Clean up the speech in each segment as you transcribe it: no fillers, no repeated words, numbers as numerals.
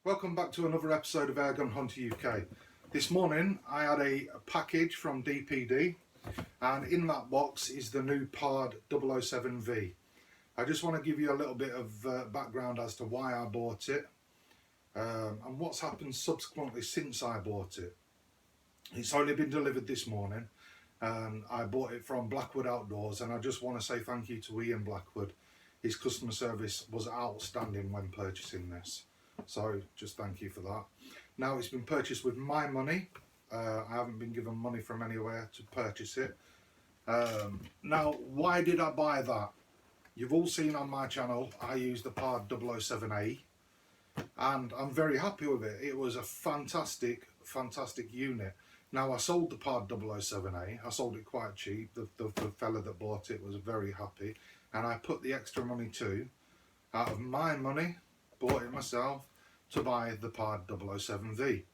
Welcome back to another episode of Gun Hunter U.K. This morning I had a package from DPD, and in that box is the new PARD 007V. I just want to give you a little bit of background as to why I bought it and what's happened subsequently since I bought it. It's only been delivered this morning and I bought it from Blackwood Outdoors, and I just want to say thank you to Ian Blackwood. His customer service was outstanding when purchasing this. So just thank you for that. Now it's been purchased with my money. I haven't been given money from anywhere to purchase it. Now, why did I buy that? You've all seen on my channel I use the PARD 007A and I'm very happy with it. It was a fantastic unit. Now I sold the PARD 007A. I sold it quite cheap. The fella that bought it was very happy, and I put the extra money too, out of my money, bought it myself, to buy the PARD 007V.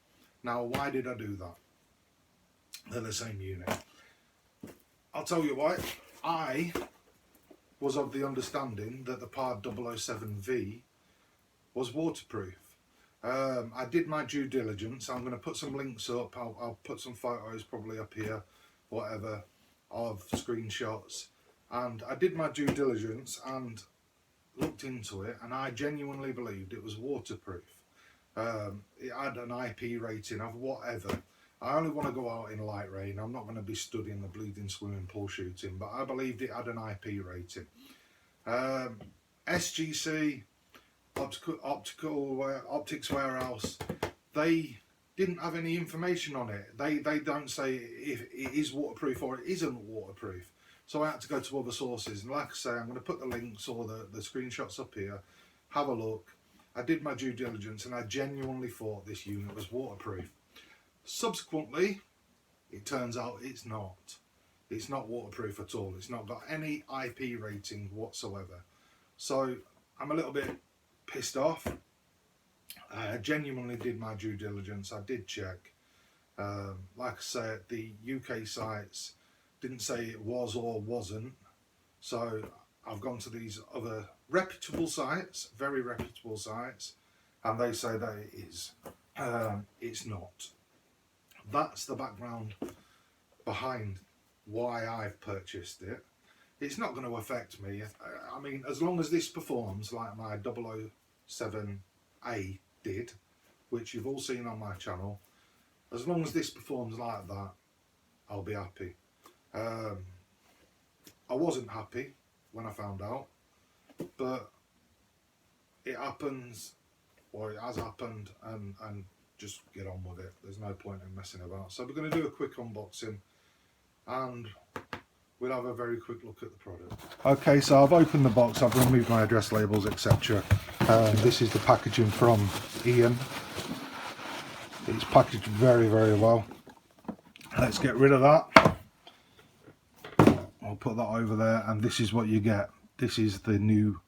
Now, why did I do that? They're the same unit. I'll tell you why. I was of the understanding that the PARD 007V was waterproof. I did my due diligence. I'm going to put some links up. I'll put some photos probably up here, whatever, of screenshots. And I did my due diligence and looked into it, and I genuinely believed it was waterproof. It had an IP rating of whatever. I only want to go out in light rain. I'm not going to be stood in the bleeding swimming pool shooting, but I believed it had an IP rating. SGC, Optics Warehouse, they didn't have any information on it. They don't say if it is waterproof or it isn't waterproof. So I had to go to other sources, and like I say, I'm going to put the links or the screenshots up here. Have a look. I did my due diligence and I genuinely thought this unit was waterproof. Subsequently, it turns out it's not. It's not waterproof at all. It's not got any IP rating whatsoever. So I'm a little bit pissed off. I genuinely did my due diligence. I did check. Like I said, the UK sites didn't say it was or wasn't, so I've gone to these other reputable sites, very reputable sites, and they say that it is. It's not. That's the background behind why I've purchased it. It's not going to affect me. I mean, as long as this performs like my 007A did, which you've all seen on my channel, as long as this performs like that, I'll be happy. I wasn't happy when I found out, but it happens, or it has happened, and just get on with it. There's no point in messing about. So we're going to do a quick unboxing and we'll have a very quick look at the product. Okay, so I've opened the box, I've removed my address labels, etc. This is the packaging from Ian. It's packaged very well. Let's get rid of that. I'll put that over there, and this is what you get. This is the new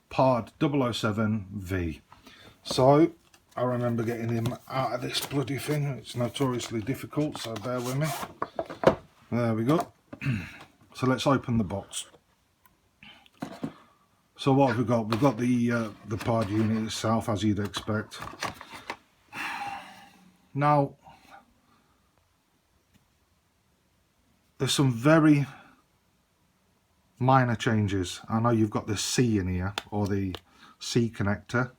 PARD 007V. So I remember getting him out of this bloody thing. It's notoriously difficult, so bear with me. There we go. So let's open the box. So what have we got? We've got the PARD unit itself, as you'd expect. Now, there's some very minor changes. I know you've got the C in here, or the C connector.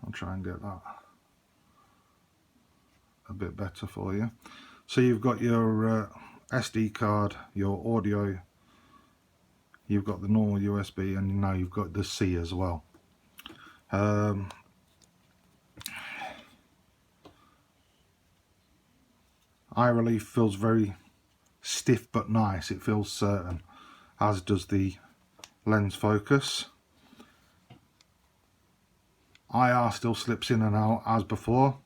I'll try and get that a bit better for you. So you've got your SD card, your audio, you've got the normal USB, and now you've got the C as well. Eye relief feels very stiff but nice. It feels certain, as does the lens focus. IR still slips in and out as before.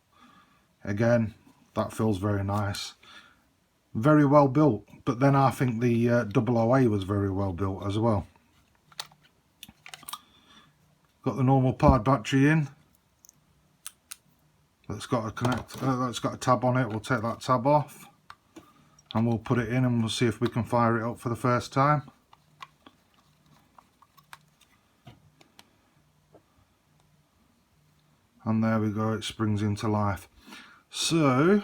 Again, that feels very nice. Very well built, but then I think the 00A was very well built as well. Got the normal PARD battery in. That's got a tab on it. We'll take that tab off and we'll put it in, and we'll see if we can fire it up for the first time. and there we go, it springs into life. So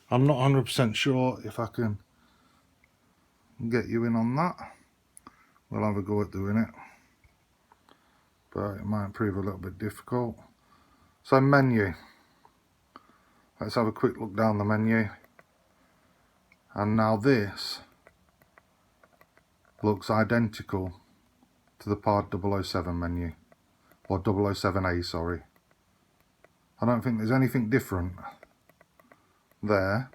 I'm not 100% sure if I can get you in on that. We'll have a go at doing it, but it might prove a little bit difficult. So menu, let's have a quick look down the menu, and now this looks identical to the Pod 007 menu, or 007A, sorry. I don't think there's anything different there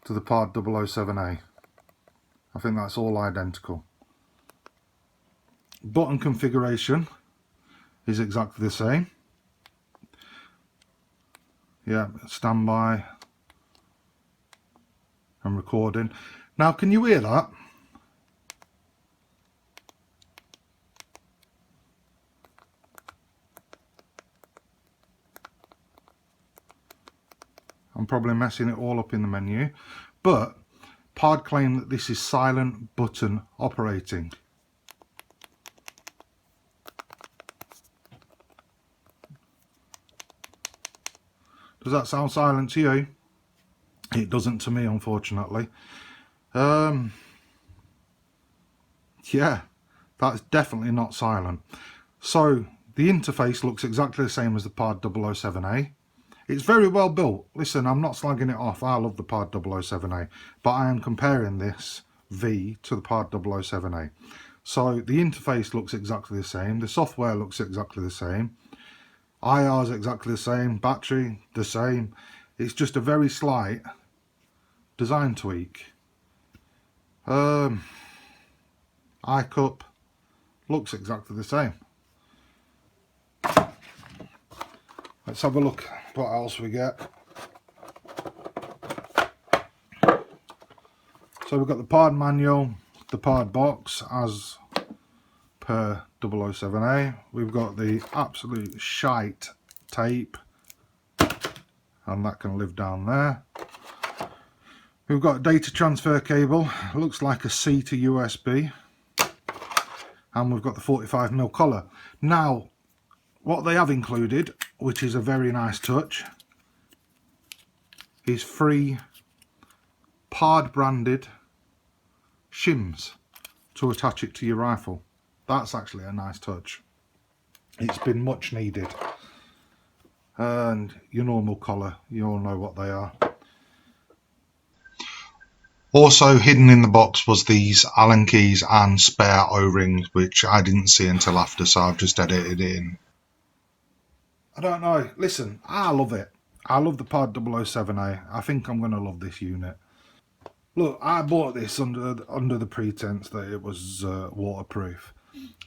to the Pod 007A. I think that's all identical. Button configuration is exactly the same. Yeah, standby and recording. Now, can you hear that? I'm probably messing it all up in the menu, but Pod claim that this is silent button operating. Does that sound silent to you? It doesn't to me, unfortunately. Yeah, that's definitely not silent. So the interface looks exactly the same as the Pod 007A. It's very well built. Listen, I'm not slagging it off. I love the Pod 007A, but I am comparing this V to the Pod 007A. So the interface looks exactly the same. The software looks exactly the same. IR is exactly the same. Battery, the same. It's just a very slight design tweak. iCup looks exactly the same. Let's have a look what else we get. So we've got the Pod manual, the Pod box as per 007A. We've got the absolute shite tape, and that can live down there. We've got a data transfer cable, looks like a C to USB, and we've got the 45mm collar. Now, what they have included, which is a very nice touch, is free Pod branded shims to attach it to your rifle. That's actually a nice touch. It's been much needed. And your normal collar, you all know what they are. Also hidden in the box was these Allen keys and spare O-rings, which I didn't see until after, so I've just edited it in. I don't know. Listen, I love it. I love the Pod 007A. I think I'm going to love this unit. Look, I bought this under the pretense that it was waterproof.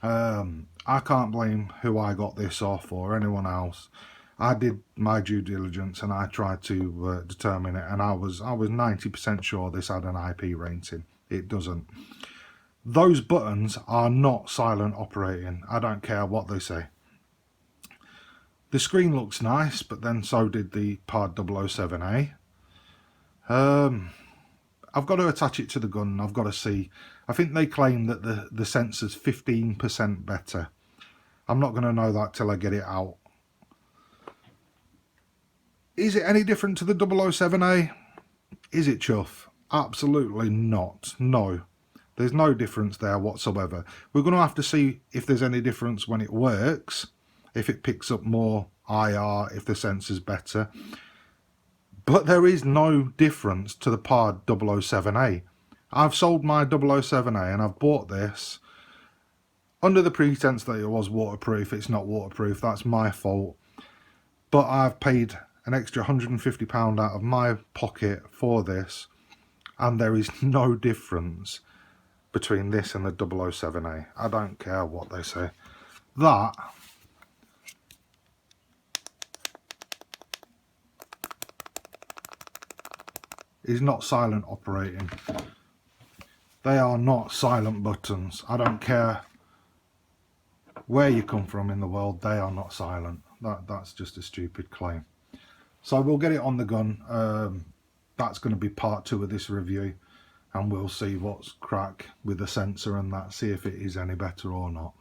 I can't blame who I got this off or anyone else. I did my due diligence and I tried to determine it, and I was 90% sure this had an IP rating. It doesn't. Those buttons are not silent operating. I don't care what they say. The screen looks nice, but then so did the Pod 007A. I've got to attach it to the gun. I've got to see. I think they claim that the sensor's 15% better. I'm not going to know that till I get it out. Is it any different to the 007A? Is it chuff? Absolutely not. No. There's no difference there whatsoever. We're going to have to see if there's any difference when it works, if it picks up more IR, if the sensor's better. But there is no difference to the Pod 007A. I've sold my 007A and I've bought this under the pretense that it was waterproof. It's not waterproof, that's my fault. But I've paid an extra £150 out of my pocket for this, and there is no difference between this and the 007A. I don't care what they say. That is not silent operating. They are not silent buttons. I don't care where you come from in the world, they are not silent. That's just a stupid claim. So we'll get it on the gun. That's going to be part 2 of this review, and we'll see what's crack with the sensor and that, see if it is any better or not.